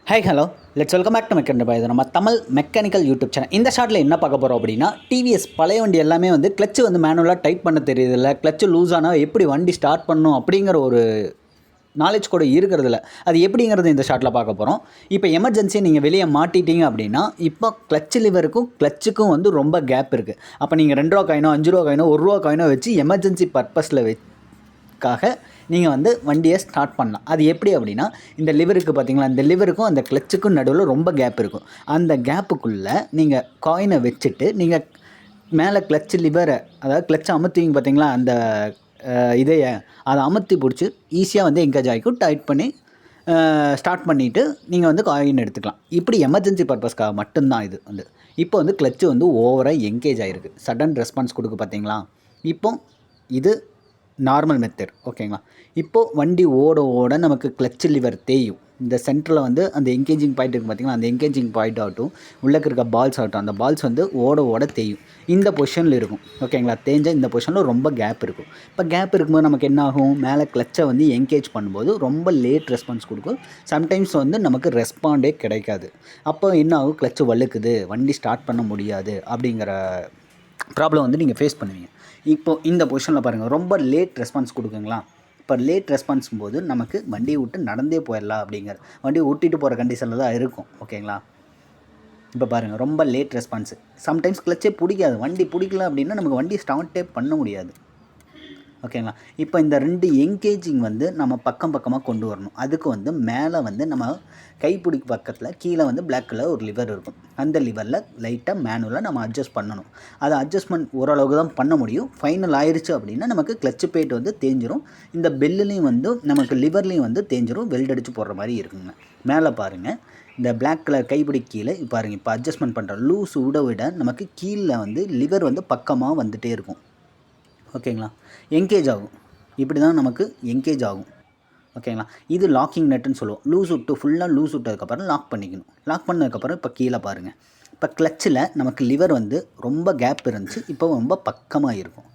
Hi hello let's welcome back to mechanical boy. இது நம்ம Tamil mechanical YouTube channel. இந்த ஷார்ட்டில் என்ன பார்க்க போகிறோம் அப்படின்னா, டிவிஎஸ் பழைய வண்டி எல்லாமே வந்து கிளச்சு வந்து மேனுவலாக டைட் பண்ண தெரியுதில்ல, கிளச்சு லூஸ் ஆனால் எப்படி வண்டி ஸ்டார்ட் பண்ணணும் அப்படிங்கிற ஒரு நாலேஜ் கூட இருக்கிறதில்ல. அது எப்படிங்கிறது இந்த ஷார்ட்டில் பார்க்க போகிறோம். இப்போ எமர்ஜென்சியை நீங்கள் வெளியே மாட்டிட்டீங்க அப்படின்னா, இப்போ கிளச்சு லிவருக்கும் கிளச்சுக்கும் வந்து ரொம்ப கேப் இருக்குது. அப்போ நீங்கள் 2 ரூபா காயினோ 5 ரூபா காயினோ 1 ரூபா காயினோ வச்சு எமர்ஜென்சி பர்பஸில் நீங்கள் வந்து வண்டியை ஸ்டார்ட் பண்ணலாம். அது எப்படி அப்படின்னா, இந்த லிவருக்கு பார்த்தீங்களா, இந்த லிவருக்கும் அந்த கிளச்சுக்கும் நடுவில் ரொம்ப கேப் இருக்கும். அந்த கேப்புக்குள்ளே நீங்கள் காயினை வச்சுட்டு நீங்கள் மேலே கிளச்சு லிவரை, அதாவது கிளச்சை அமுத்துவீங்க பார்த்தீங்களா, அந்த இதையை அதை அமுத்தி பிடிச்சி ஈஸியாக வந்து எங்கேஜ் ஆகிக்கும். டைட் பண்ணி ஸ்டார்ட் பண்ணிவிட்டு நீங்கள் வந்து காயின் எடுத்துக்கலாம். இப்படி எமர்ஜென்சி பர்பஸ்க்காக மட்டும்தான் இது வந்து. இப்போ வந்து கிளச்சு வந்து ஓவராக எங்கேஜ் ஆகிருக்கு, சடன் ரெஸ்பான்ஸ் கொடுக்கு பார்த்தீங்களா. இப்போ இது நார்மல் மெத்தட், ஓகேங்களா. இப்போது வண்டி ஓட ஓட நமக்கு கிளச்சு லிவர் தேயும். இந்த சென்டரில் வந்து அந்த என்கேஜிங் பாயிண்ட் இருக்குது பார்த்தீங்களா, அந்த என்கேஜிங் பாயிண்ட் ஆகட்டும், உள்ளே இருக்க பால்ஸ் ஆகட்டும், அந்த பால்ஸ் வந்து ஓட ஓட தேயும். இந்த பொசிஷனில் இருக்கும், ஓகேங்களா. தேஞ்ச இந்த பொசிஷனில் ரொம்ப கேப் இருக்கும். இப்போ கேப் இருக்கும்போது நமக்கு என்ன ஆகும், மேலே கிளச்சை வந்து என்கேஜ் பண்ணும்போது ரொம்ப லேட் ரெஸ்பான்ஸ் கொடுக்கும். சம்டைம்ஸ் வந்து நமக்கு ரெஸ்பாண்டே கிடைக்காது. அப்போ என்ன ஆகும், கிளச்சு வழுக்குது, வண்டி ஸ்டார்ட் பண்ண முடியாது அப்படிங்கிற ப்ராப்ளம் வந்து நீங்கள் ஃபேஸ் பண்ணுவீங்க. இப்போது இந்த பொசிஷனில் பாருங்கள், ரொம்ப லேட் ரெஸ்பான்ஸ் கொடுக்குங்களா. இப்போ லேட் ரெஸ்பான்ஸும் போது நமக்கு வண்டியை விட்டு நடந்தே போயிடலாம் அப்படிங்கிற, வண்டியை விட்டுட்டு போகிற கண்டிஷனில் தான் இருக்கும், ஓகேங்களா. இப்போ பாருங்கள், ரொம்ப லேட் ரெஸ்பான்ஸு. சம்டைம்ஸ் கிளச்சே பிடிக்காது, வண்டி பிடிக்கல அப்படின்னா நமக்கு வண்டி ஸ்டார்ட்டே பண்ண முடியாது, ஓகேங்களா. இப்போ இந்த 2 என்கேஜிங் வந்து நம்ம பக்கமாக கொண்டு வரணும். அதுக்கு வந்து மேலே வந்து நம்ம கைப்பிடிக்கு பக்கத்தில் கீழே வந்து பிளாக் கலர் ஒரு லிவர் இருக்கும். அந்த லிவரில் லைட்டாக மேனுவலாக நம்ம அட்ஜஸ்ட் பண்ணணும். அதை அட்ஜஸ்ட்மெண்ட் ஓரளவுக்கு தான் பண்ண முடியும். ஃபைனல் ஆயிடுச்சு அப்படின்னா நமக்கு கிளச்சு பிளேட் வந்து தேஞ்சிரும். இந்த பெல்லுலேயும் வந்து நமக்கு லிவர்லேயும் வந்து தேஞ்சிரும். வெல்ட் அடித்து போடுற மாதிரி இருக்குங்க. மேலே பாருங்கள், இந்த பிளாக் கலர் கைப்பிடி கீழே பாருங்கள். இப்போ அட்ஜஸ்ட்மெண்ட் பண்ணுற லூஸ் விட நமக்கு கீழே வந்து லிவர் வந்து பக்கமாக வந்துகிட்டே இருக்கும், ஓகேங்களா. என்கேஜ் ஆகும். இப்படி தான் நமக்கு என்கேஜ் ஆகும், ஓகேங்களா. இது லாக்கிங் நட்டுன்னு சொல்லுவோம். லூஸ் விட்டு ஃபுல்லாக லூஸ் விட்டதுக்கப்புறம் லாக் பண்ணிக்கணும். லாக் பண்ணதுக்கப்புறம் இப்போ கீழே பாருங்கள், இப்போ கிளச்சில் நமக்கு லிவர் வந்து ரொம்ப கேப் இருந்துச்சு, இப்போ ரொம்ப பக்கமாக இருக்கும்.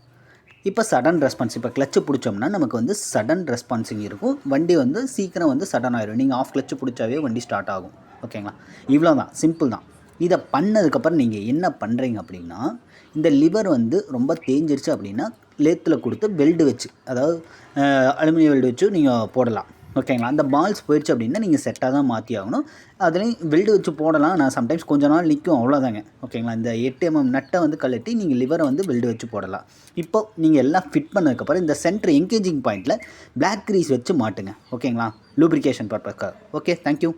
இப்போ சடன் ரெஸ்பான்ஸ், இப்போ கிளச்சு பிடிச்சோம்னா நமக்கு வந்து சடன் ரெஸ்பான்ஸிங் இருக்கும். வண்டி வந்து சீக்கிரம் வந்து சடன் ஆகிடும். நீங்கள் ஆஃப் கிளச்சு பிடிச்சாவே வண்டி ஸ்டார்ட் ஆகும், ஓகேங்களா. இவ்வளோ தான், சிம்பிள் தான். இதை பண்ணதுக்கப்புறம் நீங்கள் என்ன பண்ணுறீங்க அப்படின்னா, இந்த லிவர் வந்து ரொம்ப தேஞ்சிருச்சு அப்படின்னா லேத்தில் கொடுத்து வெல்டு வச்சு, அதாவது அலுமினியம் வெல்டு வச்சு நீங்கள் போடலாம், ஓகேங்களா. அந்த பால்ஸ் போயிடுச்சு அப்படின்னா நீங்கள் செட்டாக தான் மாற்றி ஆகணும். அதுலேயும் வெல்டு வச்சு போடலாம். நான் சம்டைம்ஸ் கொஞ்ச நாள் நிற்கும், அவ்வளோதாங்க, ஓகேங்களா. இந்த 8 mm நட்டை வந்து கழட்டி நீங்கள் லிவரை வந்து வெல்டு வச்சு போடலாம். இப்போ நீங்கள் எல்லாம் ஃபிட் பண்ணதுக்கப்புறம் இந்த சென்டர் என்கேஜிங் பாயிண்ட்டில் பிளாக் கிரீஸ் வச்சு மாட்டுங்க, ஓகேங்களா, லூப்ரிகேஷன் பர்பஸ்க்காக. Okay, thank you.